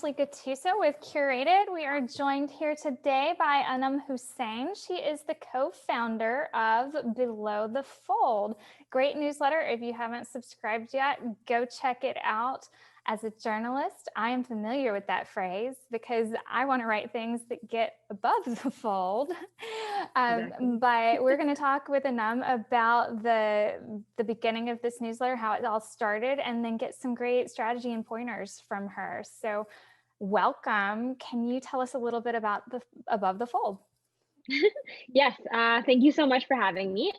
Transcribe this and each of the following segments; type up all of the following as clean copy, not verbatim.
Ashley Gattuso with Curated. We are joined here today by Anum Hussain. She is the co-founder of Below the Fold. Great newsletter. If you haven't subscribed yet, go check it out. As a journalist, I am familiar with that phrase because I want to write things that get above the fold. Exactly. But we're going to talk with Anum about the beginning of this newsletter, how it all started, and then get some great strategy and pointers from her. So welcome. Can you tell us a little bit about the Above the Fold? Yes, thank you so much for having me.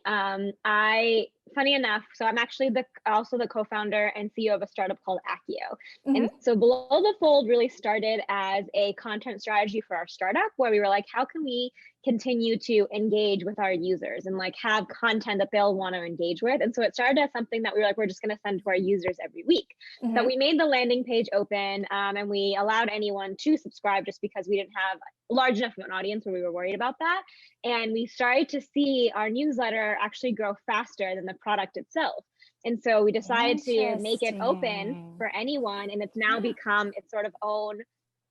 Funny enough, so I'm actually also the co-founder and CEO of a startup called Accio. Mm-hmm. And so Below the Fold really started as a content strategy for our startup, where we were like, how can we continue to engage with our users and like have content that they'll want to engage with? And so it started as something that we were like, we're just going to send to our users every week. Mm-hmm. So we made the landing page open, and we allowed anyone to subscribe just because we didn't have a large enough of an audience where we were worried about that. And we started to see our newsletter actually grow faster than the product itself. And so we decided to make it open for anyone. And it's now become its sort of own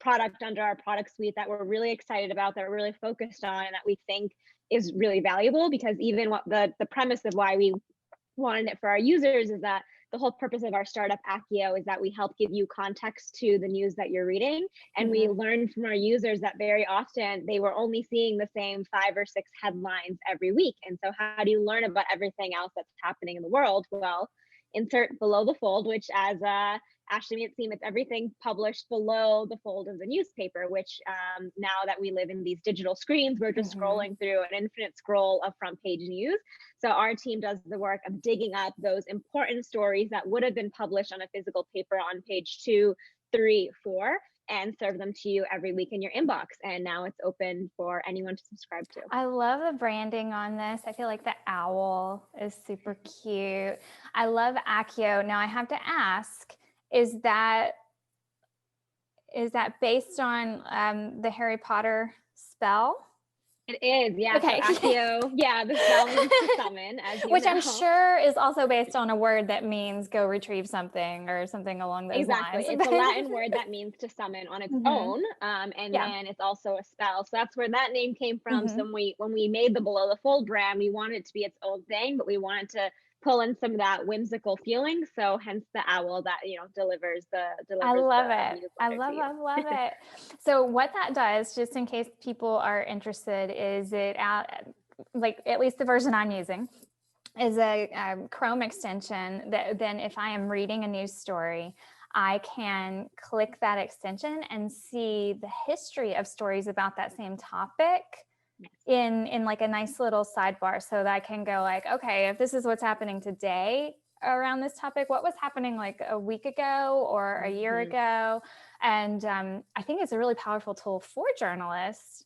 product under our product suite that we're really excited about, that we're really focused on, and that we think is really valuable. Because even what the premise of why we wanted it for our users is that the whole purpose of our startup Accio is that we help give you context to the news that you're reading. And we learned from our users that very often they were only seeing the same 5 or 6 headlines every week. And so how do you learn about everything else that's happening in the world? Well, insert Below the Fold, which, as Ashley made it seem, it's everything published below the fold of the newspaper, which now that we live in these digital screens, we're just scrolling through an infinite scroll of front page news. So our team does the work of digging up those important stories that would have been published on a physical paper on page 2, 3, 4, and serve them to you every week in your inbox. And now it's open for anyone to subscribe to. I love the branding on this. I feel like the owl is super cute. I love Accio. Now I have to ask, is that based on the Harry Potter spell? It is, yeah. Okay. So Accio, yeah, the spell means to summon, as you Which know. I'm sure is also based on a word that means go retrieve something or something along those Exactly. lines. It's a Latin word that means to summon on its own. And then it's also a spell. So that's where that name came from. So when we made the Below the Fold brand, we wanted it to be its own thing, but we wanted to pull in some of that whimsical feeling. So hence the owl that, delivers I love the it. I love it. So what that does, just in case people are interested, is like at least the version I'm using is a Chrome extension that then if I am reading a news story, I can click that extension and see the history of stories about that same topic in like a nice little sidebar, so that I can go like, okay, if this is what's happening today around this topic, what was happening like a week ago or a year ago? And I think it's a really powerful tool for journalists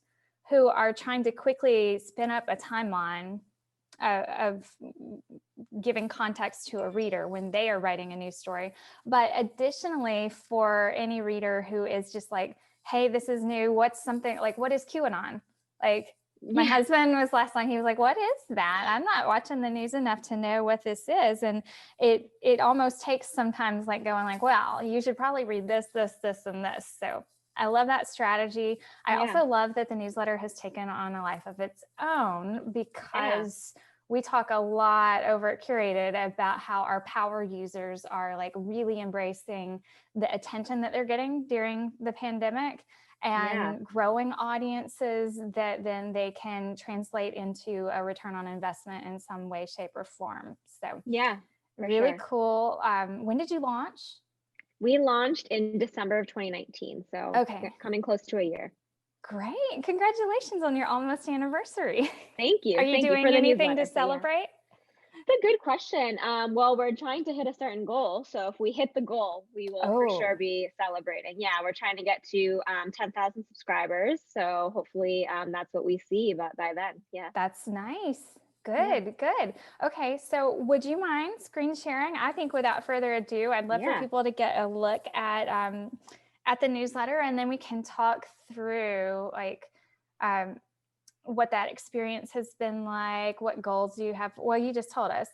who are trying to quickly spin up a timeline of giving context to a reader when they are writing a news story. But additionally, for any reader who is just like, hey, this is new, what's something like, what is QAnon? Like, my husband was last night, he was like, what is that? I'm not watching the news enough to know what this is. And it almost takes sometimes like going like, well, you should probably read this, this, this, and this. So I love that strategy. I also love that the newsletter has taken on a life of its own, because we talk a lot over at Curated about how our power users are like really embracing the attention that they're getting during the pandemic and growing audiences that then they can translate into a return on investment in some way, shape, or form. So really cool. When did you launch? We launched in December of 2019. So coming close to a year. Great. Congratulations on your almost anniversary. Thank you. Are you doing anything to celebrate? It's a good question. Well, we're trying to hit a certain goal. So if we hit the goal, we will for sure be celebrating. Yeah, we're trying to get to 10,000 subscribers. So hopefully that's what we see by then. Yeah. That's nice. Good. Okay, so would you mind screen sharing? I think without further ado, I'd love for people to get a look at the newsletter, and then we can talk through like what that experience has been like, what goals you have. Well, you just told us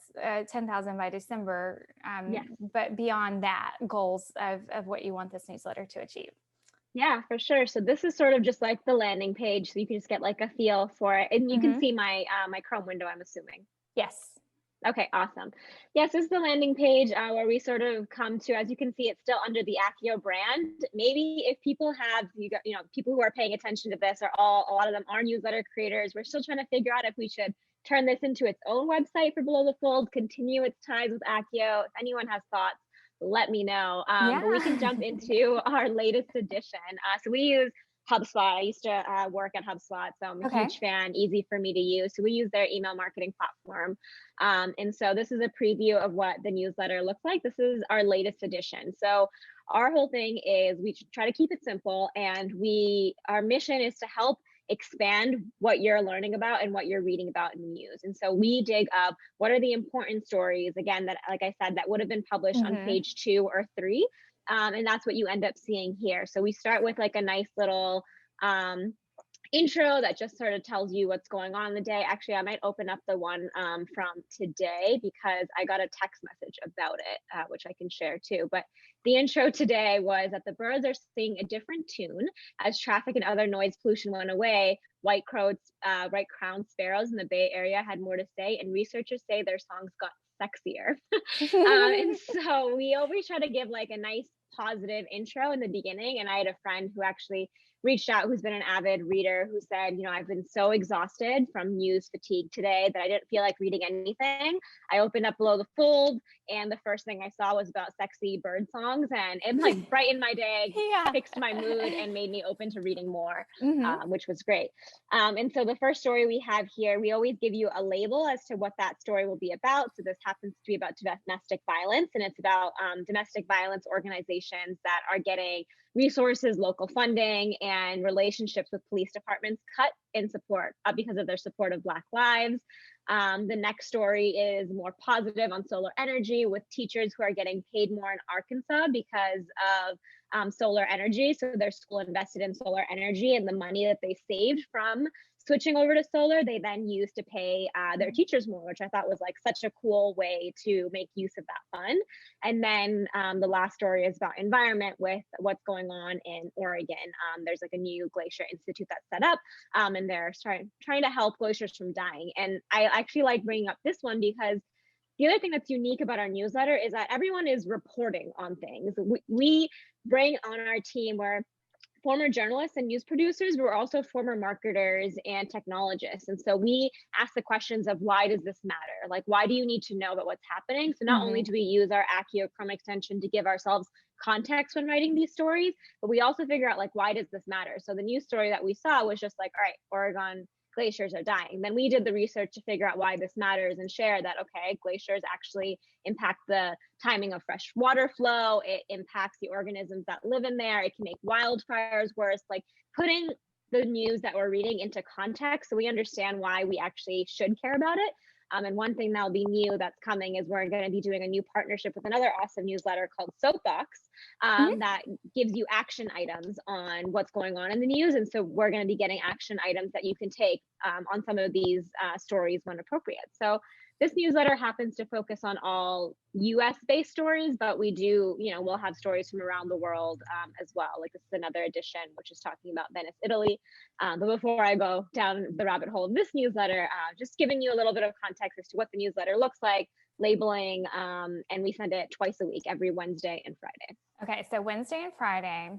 10,000 by December, but beyond that, goals of what you want this newsletter to achieve. Yeah, for sure. So this is sort of just like the landing page, so you can just get like a feel for it, and you can Hmm. see my my Chrome window, I'm assuming. Yes. Okay, awesome. Yes, this is the landing page where we sort of come to, as you can see, it's still under the Accio brand. Maybe if people have, people who are paying attention to this are all, a lot of them are newsletter creators. We're still trying to figure out if we should turn this into its own website for Below the Fold, continue its ties with Accio. If anyone has thoughts, let me know. But we can Yeah. jump into our latest edition. So we use HubSpot. I used to work at HubSpot, so I'm a Okay. huge fan, easy for me to use. So we use their email marketing platform. And so this is a preview of what the newsletter looks like. This is our latest edition. So our whole thing is we try to keep it simple, and our mission is to help expand what you're learning about and what you're reading about in the news. And so we dig up what are the important stories, again, that, like I said, that would have been published on Hmm. page 2 or 3. And that's what you end up seeing here. So we start with like a nice little um, intro that just sort of tells you what's going on in the day. Actually, I might open up the one from today because I got a text message about it, which I can share too. But the intro today was that the birds are singing a different tune as traffic and other noise pollution went away. White-crowned sparrows in the Bay Area had more to say, and researchers say their songs got sexier. And so we always try to give like a nice positive intro in the beginning. And I had a friend who actually reached out, who's been an avid reader, who said, I've been so exhausted from news fatigue today that I didn't feel like reading anything. I opened up Below the Fold, and the first thing I saw was about sexy bird songs, and it like brightened my day, Yeah. fixed my mood, and made me open to reading more, Hmm. which was great. And so the first story we have here, we always give you a label as to what that story will be about. So this happens to be about domestic violence, and it's about domestic violence organizations that are getting resources, local funding, and relationships with police departments cut in support because of their support of Black lives. The next story is more positive on solar energy, with teachers who are getting paid more in Arkansas because of solar energy. So their school invested in solar energy, and the money that they saved from switching over to solar, they then used to pay their teachers more, which I thought was like such a cool way to make use of that fund. And then the last story is about environment, with what's going on in Oregon. There's like a new glacier institute that's set up, and they're trying to help glaciers from dying. And I actually like bringing up this one because the other thing that's unique about our newsletter is that everyone is reporting on things. We bring on our team where former journalists and news producers were also former marketers and technologists. And so we ask the questions of, why does this matter? Like, why do you need to know about what's happening? So not only Hmm. do we use our Accio Chrome extension to give ourselves context when writing these stories, but we also figure out like, why does this matter? So the news story that we saw was just like, all right, Oregon glaciers are dying. Then we did the research to figure out why this matters and share that, okay, glaciers actually impact the timing of fresh water flow. It impacts the organisms that live in there. It can make wildfires worse. Like putting the news that we're reading into context so we understand why we actually should care about it. And one thing that'll be new that's coming is we're going to be doing a new partnership with another awesome newsletter called Soapbox, Hmm. that gives you action items on what's going on in the news. And so we're going to be getting action items that you can take on some of these stories when appropriate. So this newsletter happens to focus on all US based stories, but we do, we'll have stories from around the world as well. Like this is another edition, which is talking about Venice, Italy. But before I go down the rabbit hole of this newsletter, just giving you a little bit of context as to what the newsletter looks like, labeling, and we send it twice a week, every Wednesday and Friday. Okay. So Wednesday and Friday.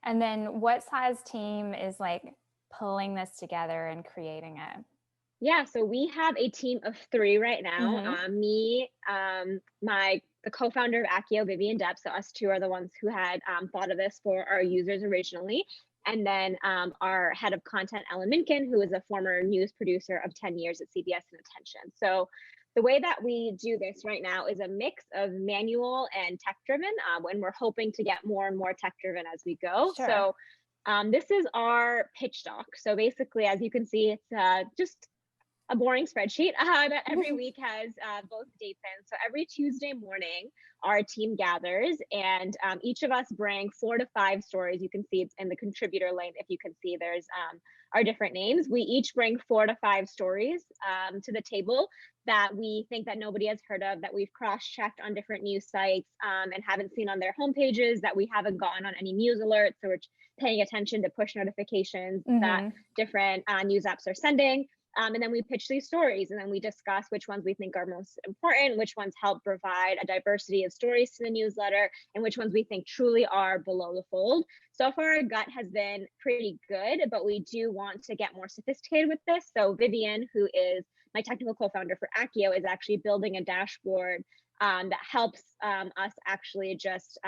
And then what size team is like pulling this together and creating it? Yeah, so we have a team of 3 right now. Hmm. Me, the co-founder of Accio, Vivian Depp. So us two are the ones who had thought of this for our users originally. And then our head of content, Ellen Minkin, who is a former news producer of 10 years at CBS and Attention. So the way that we do this right now is a mix of manual and tech-driven, when we're hoping to get more and more tech-driven as we go. Sure. So this is our pitch doc. So basically, as you can see, it's just a boring spreadsheet that every week has both dates in. So every Tuesday morning, our team gathers, and each of us bring 4 to 5 stories. You can see it's in the contributor link. If you can see, there's our different names. We each bring 4 to 5 stories to the table that we think that nobody has heard of, that we've cross-checked on different news sites and haven't seen on their homepages, that we haven't gotten on any news alerts. So we're paying attention to push notifications that different news apps are sending. And then we pitch these stories, and then we discuss which ones we think are most important, which ones help provide a diversity of stories to the newsletter, and which ones we think truly are below the fold. So far, our gut has been pretty good, but we do want to get more sophisticated with this. So Vivian, who is my technical co-founder for Accio, is actually building a dashboard that helps us actually just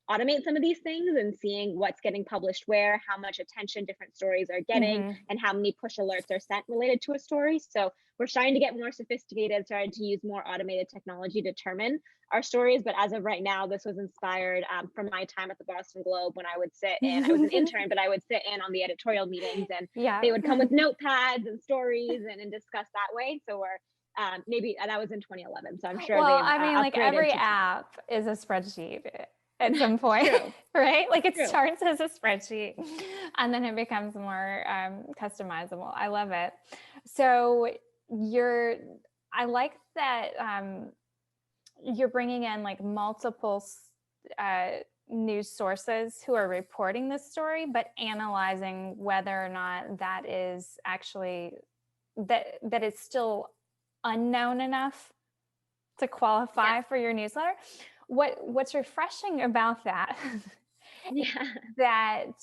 automate some of these things and seeing what's getting published where, how much attention different stories are getting, and how many push alerts are sent related to a story. So we're starting to get more sophisticated, starting to use more automated technology to determine our stories. But as of right now, this was inspired from my time at the Boston Globe, when I would sit in, I was an intern, but I would sit in on the editorial meetings, and they would come with notepads and stories and discuss that way. So we're maybe that was in 2011. So I'm sure. Well, I mean, like every app is a spreadsheet at some point, right? Like it starts as a spreadsheet and then it becomes more customizable. I love it. So I like that you're bringing in like multiple news sources who are reporting this story, but analyzing whether or not that is actually, that it's still unknown enough to qualify for your newsletter. What's refreshing about that that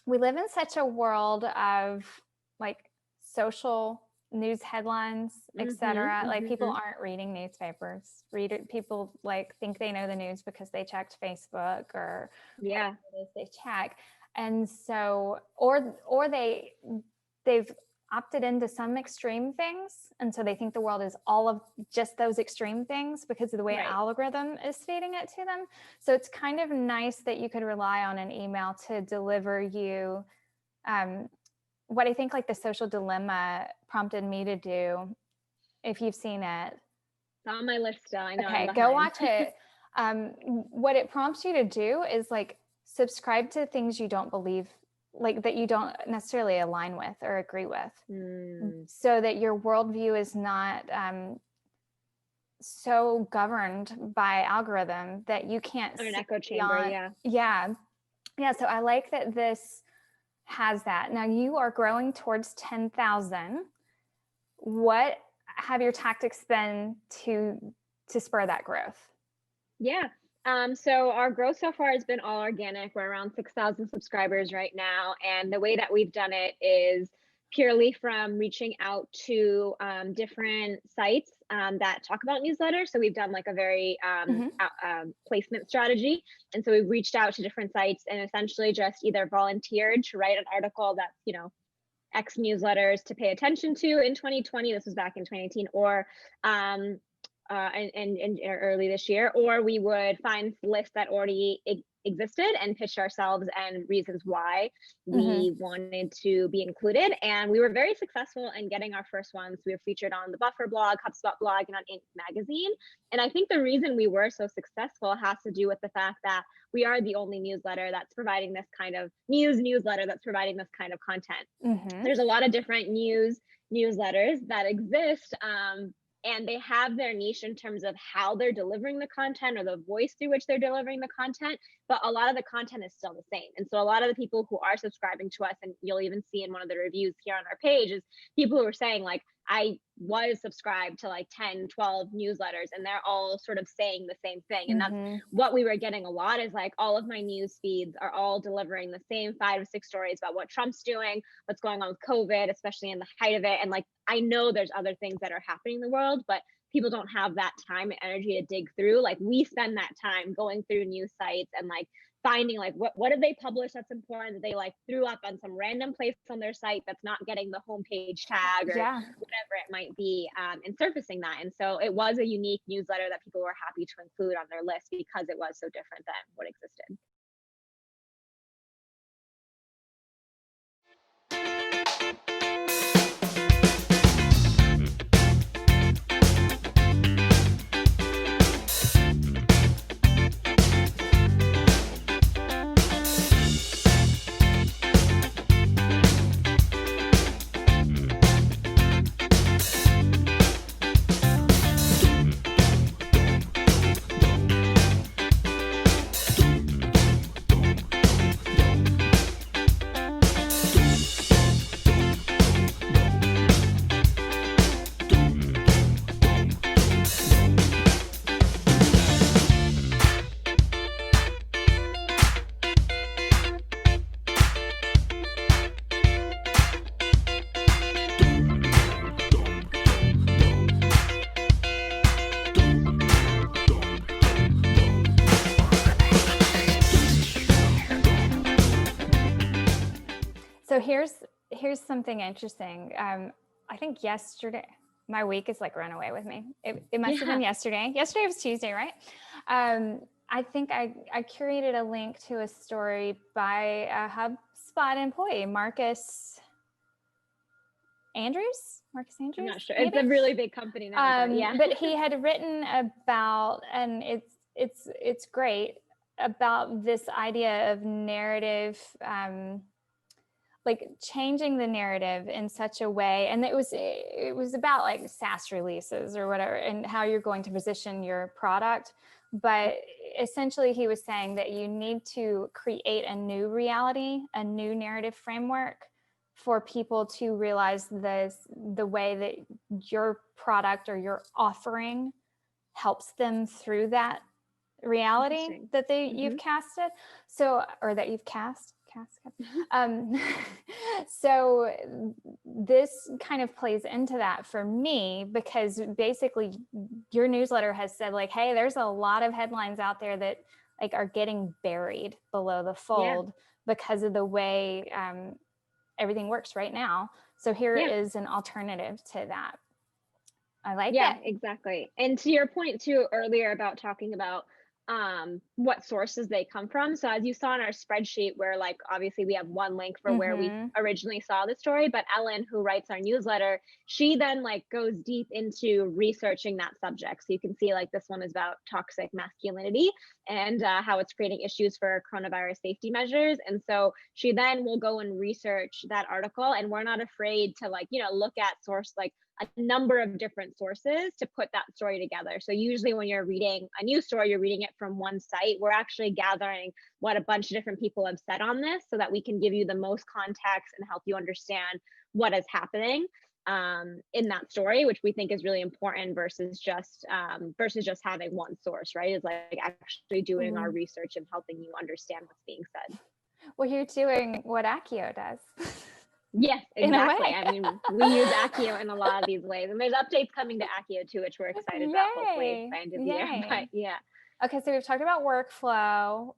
we live in such a world of like social news headlines, etc. Like people aren't reading newspapers. People like think they know the news because they checked Facebook or whatever it is they check, and so or they've opted into some extreme things, and so they think the world is all of just those extreme things because of the way an algorithm is feeding it to them. So it's kind of nice that you could rely on an email to deliver you what I think like the Social Dilemma prompted me to do. If you've seen it, it's on my list still. I know. Okay, go watch it. What it prompts you to do is like subscribe to things you don't believe, like that you don't necessarily align with or agree with, so that your worldview is not so governed by algorithm that you can't see an echo chamber. So I like that this has that. Now you are growing towards 10,000. What have your tactics been to spur that growth? So our growth so far has been all organic. We're around 6,000 subscribers right now. And the way that we've done it is purely from reaching out to different sites that talk about newsletters. So we've done like a very placement strategy. And so we've reached out to different sites and essentially just either volunteered to write an article that's, you know, X newsletters to pay attention to in 2020. This was back in 2018, or and early this year, or we would find lists that already existed and pitch ourselves and reasons why we wanted to be included. And we were very successful in getting our first ones. We were featured on the Buffer blog, HubSpot blog, and on Inc. magazine. And I think the reason we were so successful has to do with the fact that we are the only newsletter that's providing this kind of newsletter that's providing this kind of content. There's a lot of different newsletters that exist, and they have their niche in terms of how they're delivering the content or the voice through which they're delivering the content, but a lot of the content is still the same. And so a lot of the people who are subscribing to us, and you'll even see in one of the reviews here on our page, is people who are saying like, I was subscribed to like 10, 12 newsletters, and they're all sort of saying the same thing. And that's what we were getting a lot, is like all of my news feeds are all delivering the same 5 to 6 stories about what Trump's doing, what's going on with COVID, especially in the height of it. And like, I know there's other things that are happening in the world, but people don't have that time and energy to dig through. Like we spend that time going through news sites and like finding like what did they publish that's important that they like threw up on some random place on their site that's not getting the homepage tag or whatever it might be, and surfacing that. And so it was a unique newsletter that people were happy to include on their list because it was so different than what existed. here's something interesting. I think yesterday, my week is like run away with me. It must have been yesterday. Yesterday was Tuesday, right? I think I curated a link to a story by a HubSpot employee, Marcus Andrews. I'm not sure. Maybe? It's a really big company now, but yeah. But he had written about, and it's great, about this idea of narrative, like changing the narrative in such a way. And it was about like SaaS releases or whatever, and how you're going to position your product. But essentially he was saying that you need to create a new reality, a new narrative framework for people to realize the way that your product or your offering helps them through that reality that you've casted. So, or that you've cast. So this kind of plays into that for me, because basically your newsletter has said like, hey, there's a lot of headlines out there that like are getting buried below the fold because of the way everything works right now. So here is an alternative to that. I like it. Yeah, exactly. And to your point too earlier about talking about what sources they come from. So as you saw in our spreadsheet, where like obviously we have one link for where we originally saw the story, but Ellen, who writes our newsletter, she then like goes deep into researching that subject. So you can see like this one is about toxic masculinity and how it's creating issues for coronavirus safety measures. And so she then will go and research that article, and we're not afraid to like, you know, look at source like a number of different sources to put that story together. So usually when you're reading a news story, you're reading it from one site. We're actually gathering what a bunch of different people have said on this so that we can give you the most context and help you understand what is happening in that story, which we think is really important versus just having one source, right? Is like actually doing our research and helping you understand what's being said. Well, you're doing what Accio does. Yes, exactly. I mean, we use Accio in a lot of these ways, and there's updates coming to Accio too, which we're excited about hopefully by end of the year. But yeah. Okay, so we've talked about workflow.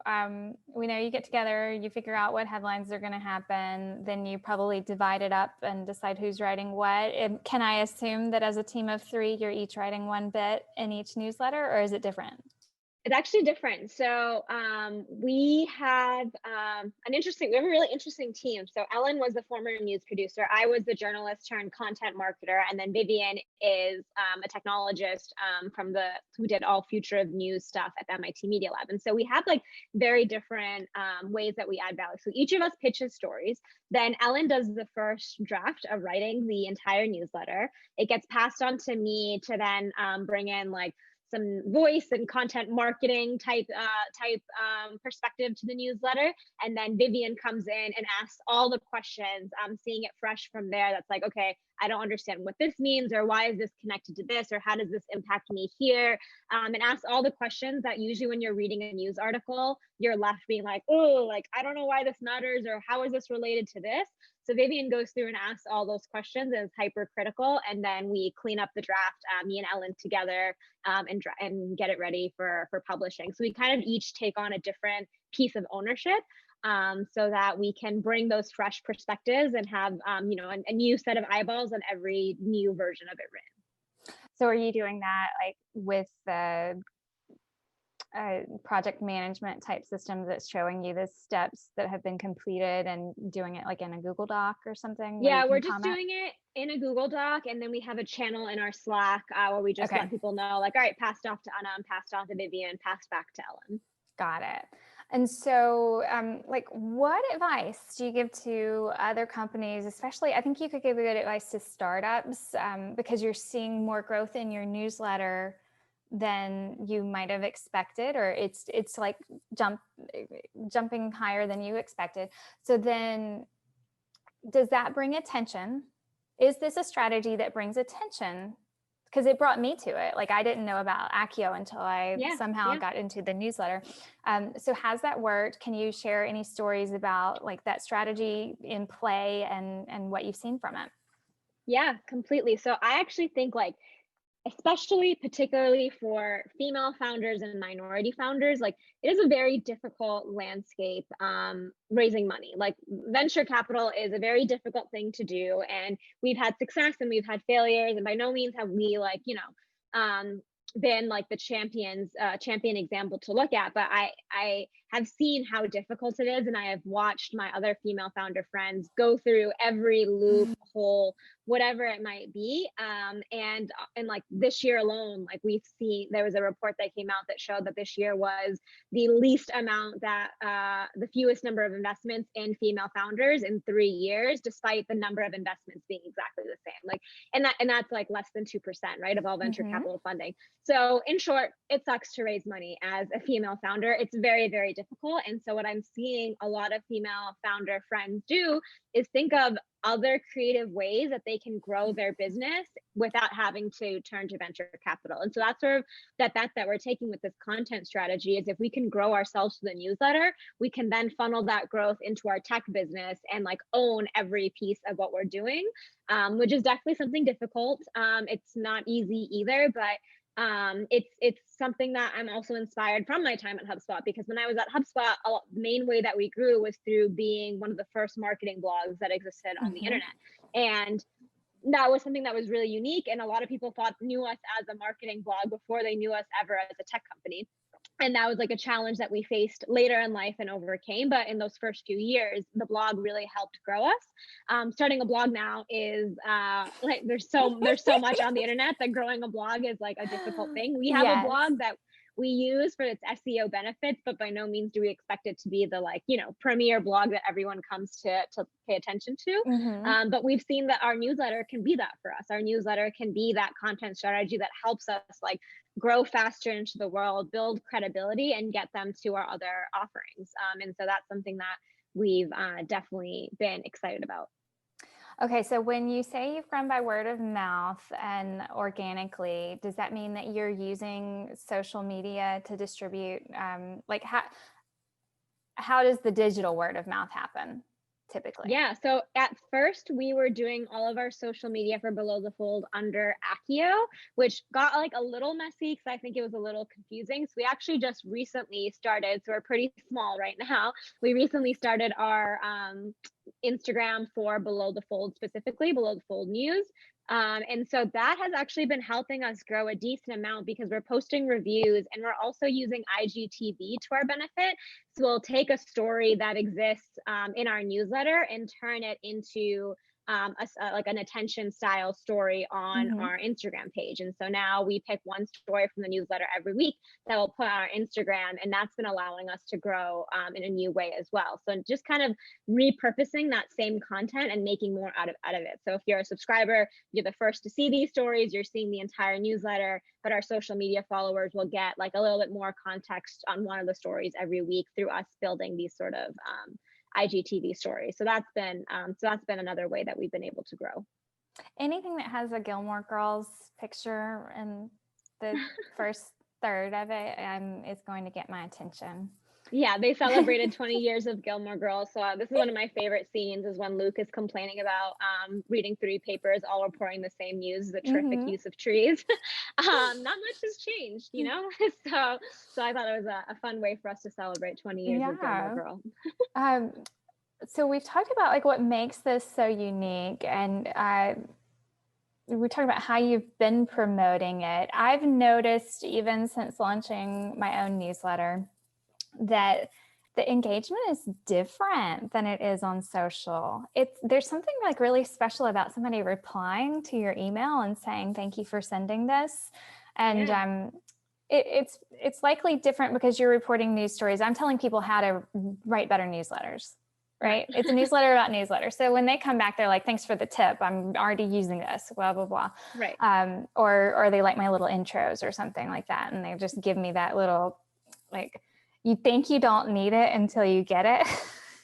We know you get together, you figure out what headlines are going to happen, then you probably divide it up and decide who's writing what. Can I assume that as a team of 3, you're each writing one bit in each newsletter, or is it different? It's actually different. So we have a really interesting team. So Ellen was the former news producer. I was the journalist turned content marketer. And then Vivian is a technologist who did all future of news stuff at the MIT Media Lab. And so we have like very different ways that we add value. So each of us pitches stories. Then Ellen does the first draft of writing the entire newsletter. It gets passed on to me to then bring in like some voice and content marketing type perspective to the newsletter. And then Vivian comes in and asks all the questions, seeing it fresh from there. That's like, okay, I don't understand what this means, or why is this connected to this, or how does this impact me here? And ask all the questions that usually when you're reading a news article, you're left being like, oh, like, I don't know why this matters, or how is this related to this? So Vivian goes through and asks all those questions and is hypercritical, and then we clean up the draft, me and Ellen together, and get it ready for publishing. So we kind of each take on a different piece of ownership, so that we can bring those fresh perspectives and have a new set of eyeballs on every new version of it written. So are you doing that like with the project management type system that's showing you the steps that have been completed and doing it like in a Google Doc or something? Yeah, we're just doing it in a Google Doc, and then we have a channel in our Slack where we just let people know, like, all right, passed off to Anum, passed off to Vivian, passed back to Ellen. Got it. And so like what advice do you give to other companies, especially I think you could give good advice to startups because you're seeing more growth in your newsletter than you might have expected, or it's like jumping higher than you expected. So then does that bring attention? Is this a strategy that brings attention? Because it brought me to it. Like I didn't know about Accio until I somehow got into the newsletter. So has that worked? Can you share any stories about like that strategy in play and what you've seen from it? Yeah, completely. So I actually think like especially particularly for female founders and minority founders, like it is a very difficult landscape raising money. Like venture capital is a very difficult thing to do, and we've had success and we've had failures, and by no means have we like, been like the champion example to look at, but I have seen how difficult it is, and I have watched my other female founder friends go through every loophole, whatever it might be. And like this year alone, like we've seen, there was a report that came out that showed that this year was the least amount that the fewest number of investments in female founders in 3 years, despite the number of investments being exactly the same. Like, and that's like less than 2%, right, of all venture capital funding. So in short, it sucks to raise money as a female founder. It's very, very difficult. And so what I'm seeing a lot of female founder friends do is think of other creative ways that they can grow their business without having to turn to venture capital. And so that's sort of that we're taking with this content strategy, is if we can grow ourselves through the newsletter, we can then funnel that growth into our tech business and like own every piece of what we're doing, which is definitely something difficult. It's not easy either, but it's something that I'm also inspired from my time at HubSpot, because when I was at HubSpot, the main way that we grew was through being one of the first marketing blogs that existed on the internet. And that was something that was really unique. And a lot of people knew us as a marketing blog before they knew us ever as a tech company. And that was like a challenge that we faced later in life and overcame. But in those first few years, the blog really helped grow us. Starting a blog now is like there's so much on the internet that growing a blog is like a difficult thing. We have a blog that we use for its SEO benefits, but by no means do we expect it to be the like, premier blog that everyone comes to pay attention to. But we've seen that our newsletter can be that for us. Our newsletter can be that content strategy that helps us like grow faster into the world, build credibility, and get them to our other offerings. And so that's something that we've definitely been excited about. Okay, so when you say you've grown by word of mouth and organically, does that mean that you're using social media to distribute? Like how does the digital word of mouth happen typically? Yeah, so at first we were doing all of our social media for Below the Fold under Accio, which got like a little messy because I think it was a little confusing. So we actually just recently started, so we're pretty small right now. We recently started our Instagram for Below the Fold, specifically Below the Fold News. And so that has actually been helping us grow a decent amount because we're posting reviews and we're also using IGTV to our benefit. So we'll take a story that exists in our newsletter and turn it into like an attention style story on our Instagram page. And so now we pick one story from the newsletter every week that we'll put on our Instagram, and that's been allowing us to grow in a new way as well. So just kind of repurposing that same content and making more out of it. So if you're a subscriber, you're the first to see these stories, you're seeing the entire newsletter, but our social media followers will get like a little bit more context on one of the stories every week through us building these sort of IGTV stories. So that's been another way that we've been able to grow. Anything that has a Gilmore Girls picture in the first third of it is going to get my attention. Yeah, they celebrated 20 years of Gilmore Girls. So this is one of my favorite scenes, is when Luke is complaining about reading 3 papers, all reporting the same news, the terrific use of trees. Not much has changed, So I thought it was a fun way for us to celebrate 20 years of Gilmore Girl. So we've talked about like what makes this so unique, and we talked about how you've been promoting it. I've noticed even since launching my own newsletter that the engagement is different than it is on social. There's something like really special about somebody replying to your email and saying, thank you for sending this. And it's likely different because you're reporting news stories. I'm telling people how to write better newsletters, right? It's a newsletter about newsletters. So when they come back, they're like, thanks for the tip. I'm already using this, blah, blah, blah. Right. Or they like my little intros or something like that. And they just give me that little, like, you think you don't need it until you get it.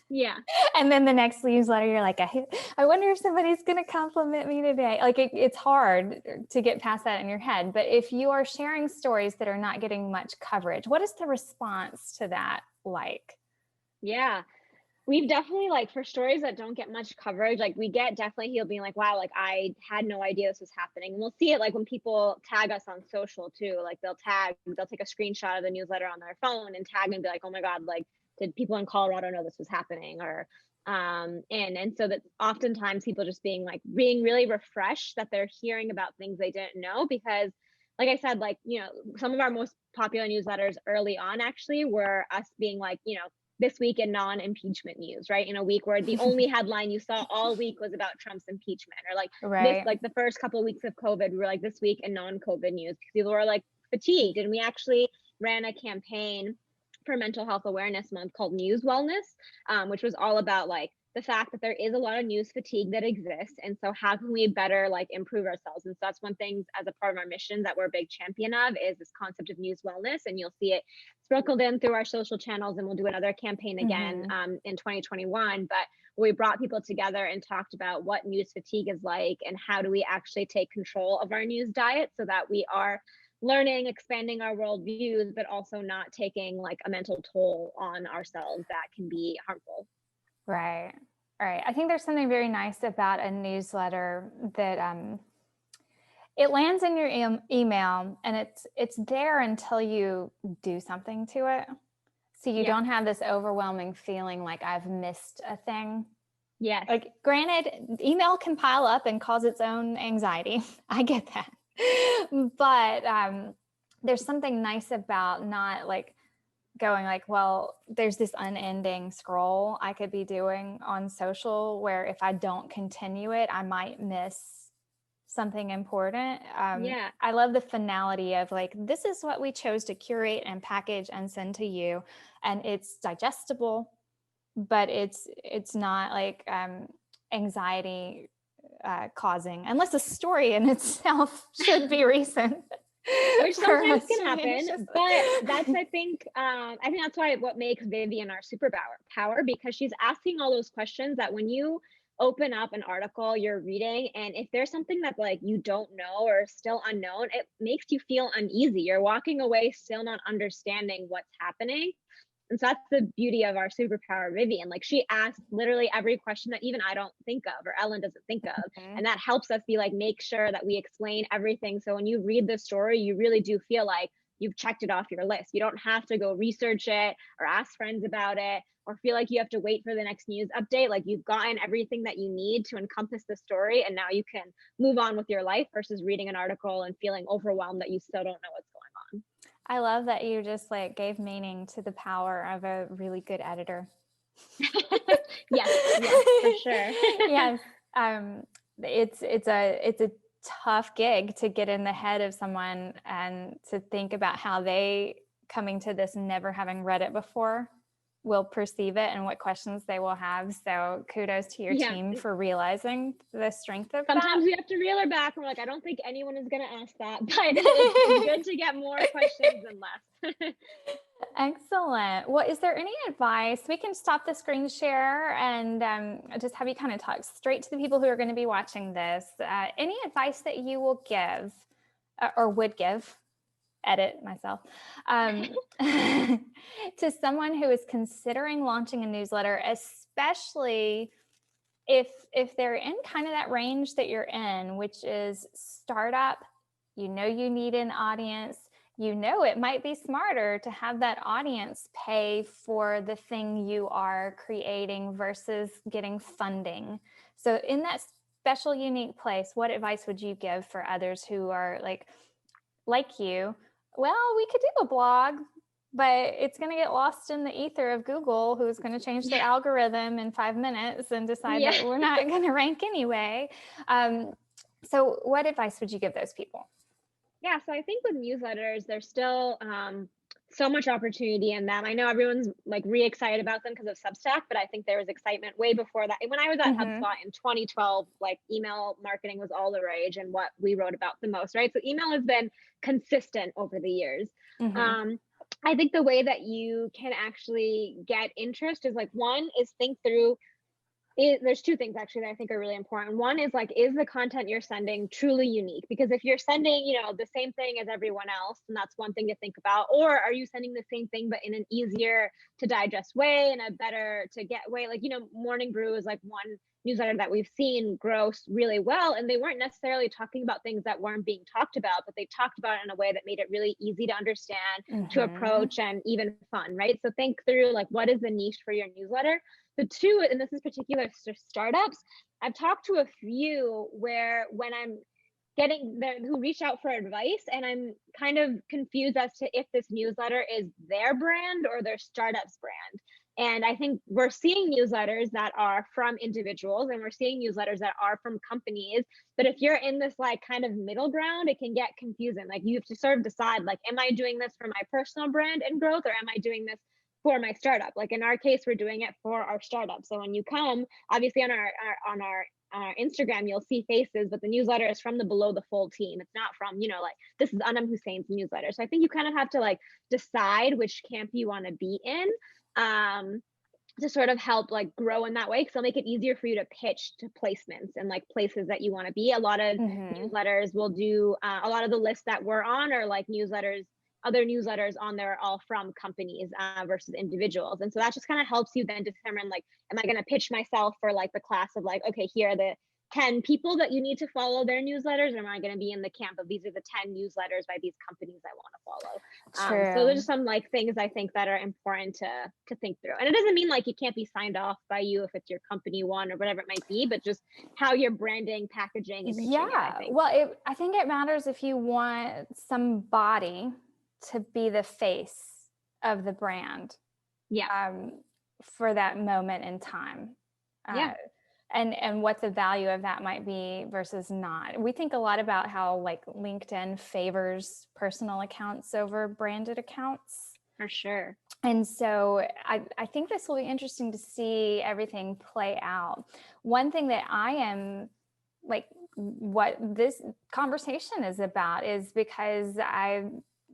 Yeah. And then the next newsletter, you're like, I wonder if somebody's going to compliment me today. Like it's hard to get past that in your head. But if you are sharing stories that are not getting much coverage, what is the response to that like? Yeah. we've definitely, like, for stories that don't get much coverage, like, we get definitely he'll be like, wow, like, I had no idea this was happening. And we'll see it like when people tag us on social too. Like they'll take a screenshot of the newsletter on their phone and tag and be like, oh my God, like, did people in Colorado know this was happening? Or and so that oftentimes people just being really refreshed that they're hearing about things they didn't know. Because like I said, like, some of our most popular newsletters early on actually were us being like, this week in non-impeachment news, right? In a week where the only headline you saw all week was about Trump's impeachment, or like this, Right. like the first couple of weeks of COVID, we were like, this week in non-COVID news, because people were like fatigued. And we actually ran a campaign for Mental Health Awareness Month called News Wellness, which was all about like the fact that there is a lot of news fatigue that exists, and so how can we better like improve ourselves? And so that's one thing as a part of our mission that we're a big champion of, is this concept of news wellness. And you'll see it sprinkled in through our social channels, and we'll do another campaign again in 2021. But we brought people together and talked about what news fatigue is like, and how do we actually take control of our news diet so that we are learning, expanding our worldviews, but also not taking like a mental toll on ourselves that can be harmful. Right. Right. I think there's something very nice about a newsletter that it lands in your email, and it's there until you do something to it. So you don't have this overwhelming feeling like I've missed a thing. Yes. Like, granted, email can pile up and cause its own anxiety. I get that. But there's something nice about not like going like, well, there's this unending scroll I could be doing on social where if I don't continue it, I might miss something important. I love the finality of like, this is what we chose to curate and package and send to you, and it's digestible, but it's not like anxiety causing, unless the story in itself should be recent. Which sometimes can happen, but that's I think that's why what makes Vivian our superpower, because she's asking all those questions that when you open up an article you're reading, and if there's something that like you don't know or still unknown, it makes you feel uneasy. You're walking away still not understanding what's happening. And so that's the beauty of our superpower, Vivian. Like, she asks literally every question that even I don't think of, or Ellen doesn't think of. And that helps us be like, make sure that we explain everything. So when you read the story, you really do feel like you've checked it off your list. You don't have to go research it or ask friends about it or feel like you have to wait for the next news update. Like, you've gotten everything that you need to encompass the story, and now you can move on with your life versus reading an article and feeling overwhelmed that you still don't know what's going on. I love that you just like gave meaning to the power of a really good editor. Yes, for sure. Yes. It's a tough gig to get in the head of someone and to think about how they, coming to this never having read it before, will perceive it and what questions they will have. So kudos to your team for realizing the strength of Sometimes that. we have to reel her back. We're like, I don't think anyone is going to ask that, but it's good to get more questions than less. Excellent. Well, is there any advice? We can stop the screen share and just have you kind of talk straight to the people who are going to be watching this. Any advice that you will give or would give, edit myself, to someone who is considering launching a newsletter, especially if they're in kind of that range that you're in, which is startup, you need an audience, it might be smarter to have that audience pay for the thing you are creating versus getting funding. So in that special, unique place, what advice would you give for others who are like you? Well, we could do a blog, but it's going to get lost in the ether of Google, who's going to change their algorithm in 5 minutes and decide that we're not going to rank anyway. So what advice would you give those people? Yeah, so I think with newsletters, there's still so much opportunity in them. I know everyone's like re-excited about them because of Substack, but I think there was excitement way before that. When I was at HubSpot in 2012, like email marketing was all the rage and what we wrote about the most, right? So email has been consistent over the years. I think the way that you can actually get interest is like, one is think through There's two things actually that I think are really important. One is like, is the content you're sending truly unique? Because if you're sending, the same thing as everyone else, and that's one thing to think about. Or are you sending the same thing but in an easier to digest way and a better to get way? Like, Morning Brew is like one newsletter that we've seen grow really well, and they weren't necessarily talking about things that weren't being talked about, but they talked about it in a way that made it really easy to understand, to approach, and even fun, right? So think through like, what is the niche for your newsletter? The two, and this is particular to startups, I've talked to a few where when I'm getting there, who reach out for advice, and I'm kind of confused as to if this newsletter is their brand or their startup's brand. And I think we're seeing newsletters that are from individuals, and we're seeing newsletters that are from companies. But if you're in this like kind of middle ground, it can get confusing. Like, you have to sort of decide, like, am I doing this for my personal brand and growth, or am I doing this for my startup? Like in our case, we're doing it for our startup. So when you come, obviously on our Instagram, you'll see faces, but the newsletter is from the below the fold team. It's not from, like, this is Anum Hussain's newsletter. So I think you kind of have to like decide which camp you want to be in, to sort of help like grow in that way, because it'll make it easier for you to pitch to placements and like places that you want to be. A lot of newsletters will do a lot of the lists that we're on are like newsletters, other newsletters on there are all from companies versus individuals. And so that just kind of helps you then determine, like, am I going to pitch myself for like the class of like, okay, here are the 10 people that you need to follow their newsletters, or am I going to be in the camp of these are the 10 newsletters by these companies I want to follow? True. So there's just some like things I think that are important to think through. And it doesn't mean like you can't be signed off by you if it's your company one or whatever it might be, but just how you're branding, packaging, and pitching it, I think. Well, I think it matters if you want somebody to be the face of the brand, for that moment in time, and what the value of that might be versus not. We think a lot about how like LinkedIn favors personal accounts over branded accounts. For sure. And so I think this will be interesting to see everything play out. One thing that I am like, what this conversation is about is because I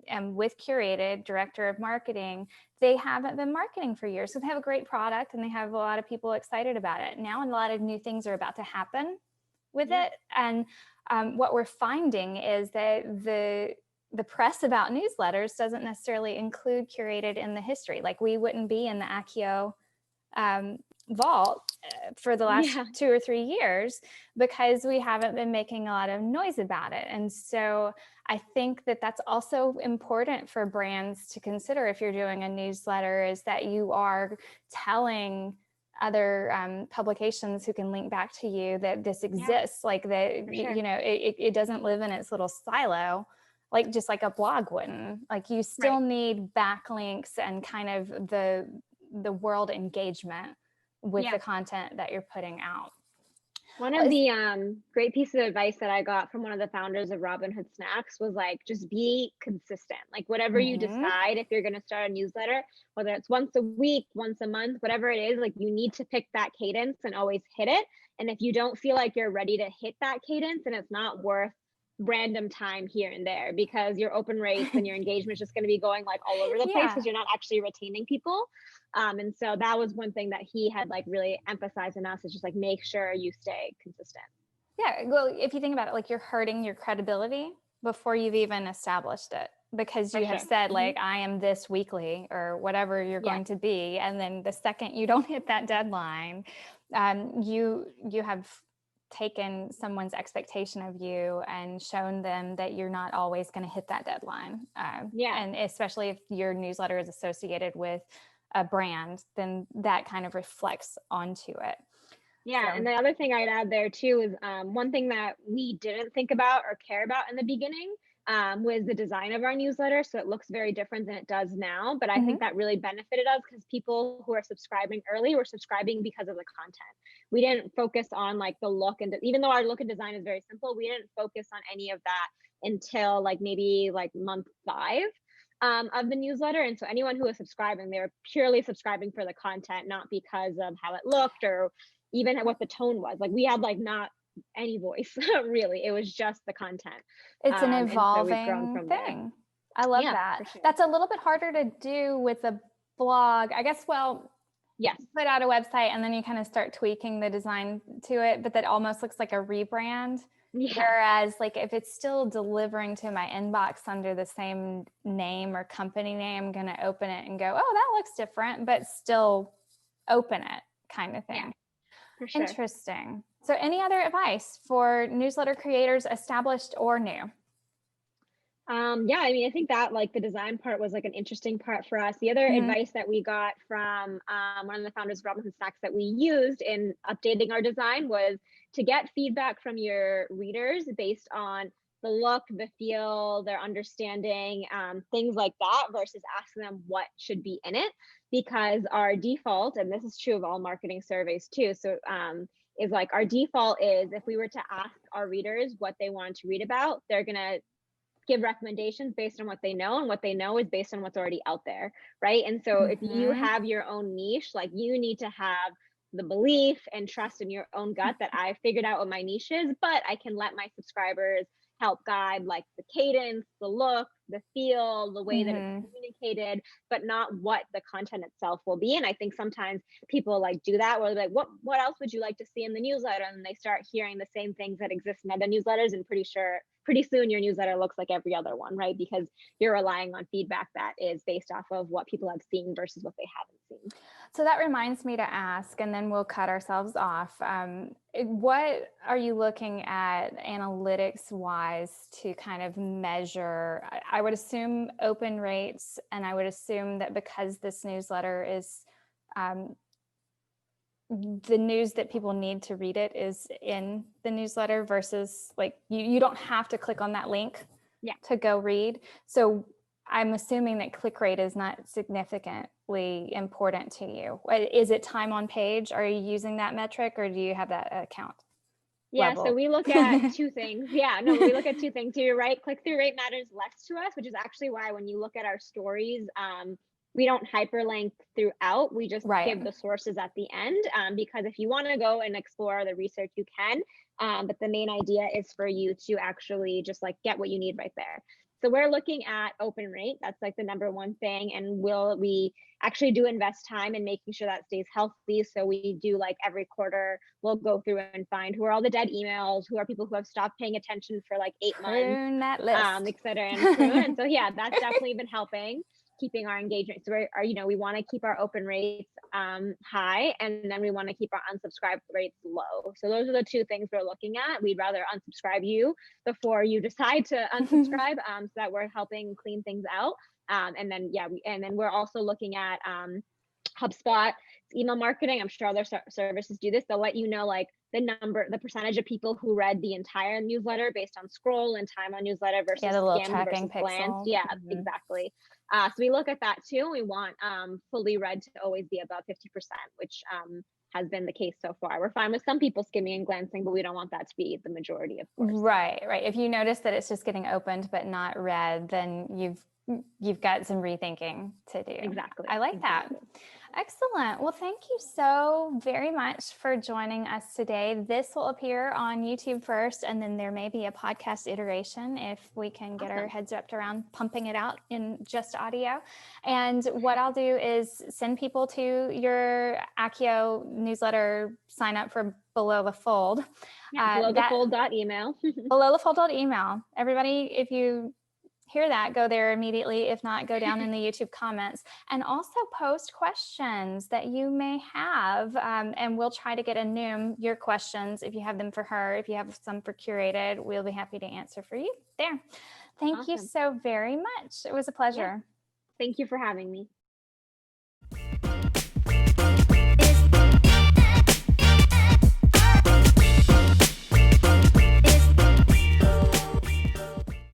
am with Curated, director of marketing. They haven't been marketing for years. So they have a great product and they have a lot of people excited about it now, and a lot of new things are about to happen with it. And what we're finding is that the press about newsletters doesn't necessarily include Curated in the history. Like, we wouldn't be in the Accio vault for the last 2 or 3 years because we haven't been making a lot of noise about it. And so I think that that's also important for brands to consider if you're doing a newsletter, is that you are telling other publications who can link back to you that this exists, like that, it doesn't live in its little silo, like just like a blog wouldn't. Like, you still need backlinks and kind of the world engagement with the content that you're putting out. One of the great pieces of advice that I got from one of the founders of Robin Hood Snacks was like, just be consistent. Like, whatever you decide, if you're going to start a newsletter, whether it's once a week, once a month, whatever it is, like, you need to pick that cadence and always hit it. And if you don't feel like you're ready to hit that cadence, then it's not worth random time here and there, because your open rates and your engagement is just going to be going like all over the place because you're not actually retaining people. And so that was one thing that he had like really emphasized in us, is just like, make sure you stay consistent. Yeah. Well, if you think about it, like, you're hurting your credibility before you've even established it, because you have said like, I am this weekly or whatever you're going to be. And then the second you don't hit that deadline, you have taken someone's expectation of you and shown them that you're not always going to hit that deadline. And especially if your newsletter is associated with a brand, then that kind of reflects onto it. Yeah. So. And the other thing I'd add there too is one thing that we didn't think about or care about in the beginning was the design of our newsletter. So it looks very different than it does now, but I think that really benefited us because people who are subscribing early were subscribing because of the content. We didn't focus on like the look, and even though our look and design is very simple, we didn't focus on any of that until like maybe like month 5 of the newsletter. And so anyone who was subscribing, they were purely subscribing for the content, not because of how it looked or even what the tone was. Like, we had like not any voice really, it was just the content. It's an evolving thing. I love that. Sure. That's a little bit harder to do with a blog, I guess. Well, Yes. put out a website and then you kind of start tweaking the design to it, but that almost looks like a rebrand. Yeah. Whereas like if it's still delivering to my inbox under the same name or company name, I'm going to open it and go, oh, that looks different, but still open it kind of thing. Yeah, for sure. Interesting. So any other advice for newsletter creators, established or new? Yeah, I mean, I think that like the design part was like an interesting part for us. The other advice that we got from one of the founders of Robinson Snacks that we used in updating our design was to get feedback from your readers based on the look, the feel, their understanding, things like that, versus asking them what should be in it. Because our default, and this is true of all marketing surveys too, so is like our default is if we were to ask our readers what they wanted to read about, they're gonna give recommendations based on what they know, and what they know is based on what's already out there, right? And so if you have your own niche, like you need to have the belief and trust in your own gut that I figured out what my niche is, but I can let my subscribers help guide like the cadence, the look, the feel, the way that it's communicated, but not what the content itself will be. And I think sometimes people like do that where they're like, what else would you like to see in the newsletter? And they start hearing the same things that exist in other newsletters, and pretty soon your newsletter looks like every other one, right? Because you're relying on feedback that is based off of what people have seen versus what they haven't seen. So that reminds me to ask, and then we'll cut ourselves off. What are you looking at analytics wise to kind of measure? I would assume open rates, and I would assume that because this newsletter is the news that people need to read it is in the newsletter versus like you don't have to click on that link to go read. So I'm assuming that click rate is not significantly important to you. Is it time on page? Are you using that metric, or do you have that account? Yeah, level? so we look at two things. Yeah, no, we look at two things. You're right. Click-through rate matters less to us, which is actually why when you look at our stories, we don't hyperlink throughout. We just give the sources at the end, because if you want to go and explore the research, you can. But the main idea is for you to actually just like get what you need right there. So we're looking at open rate. That's like the number one thing. And we actually do invest time in making sure that stays healthy. So we do like every quarter, we'll go through and find who are all the dead emails, who are people who have stopped paying attention for like 8 months, that list. et cetera, and prune. And so, yeah, that's definitely been helping keeping our engagement. So we want to keep our open rates high, and then we want to keep our unsubscribe rates low. So those are the two things we're looking at. We'd rather unsubscribe you before you decide to unsubscribe, so that we're helping clean things out. And then we're also looking at HubSpot, email marketing. I'm sure other services do this. They'll let you know like the percentage of people who read the entire newsletter based on scroll and time on newsletter versus the little skimmed tracking versus glance. pixel. Yeah, exactly. So we look at that too. We want fully read to always be about 50%, which has been the case so far. We're fine with some people skimming and glancing, but we don't want that to be the majority, of course. Right. If you notice that it's just getting opened but not read, then you've got some rethinking to do. Exactly. I like that. Excellent. Well, thank you so very much for joining us today. This will appear on YouTube first, and then there may be a podcast iteration if we can get our heads wrapped around pumping it out in just audio. And what I'll do is send people to your Accio newsletter, sign up for Below the Fold. Belowthefold.email. Belowthefold.email. Everybody, if you hear that, go there immediately. If not, go down in the YouTube comments, and also post questions that you may have. And we'll try to get Anum your questions if you have them for her. If you have some for Curated, we'll be happy to answer for you there. Thank you so very much. It was a pleasure. Yeah. Thank you for having me.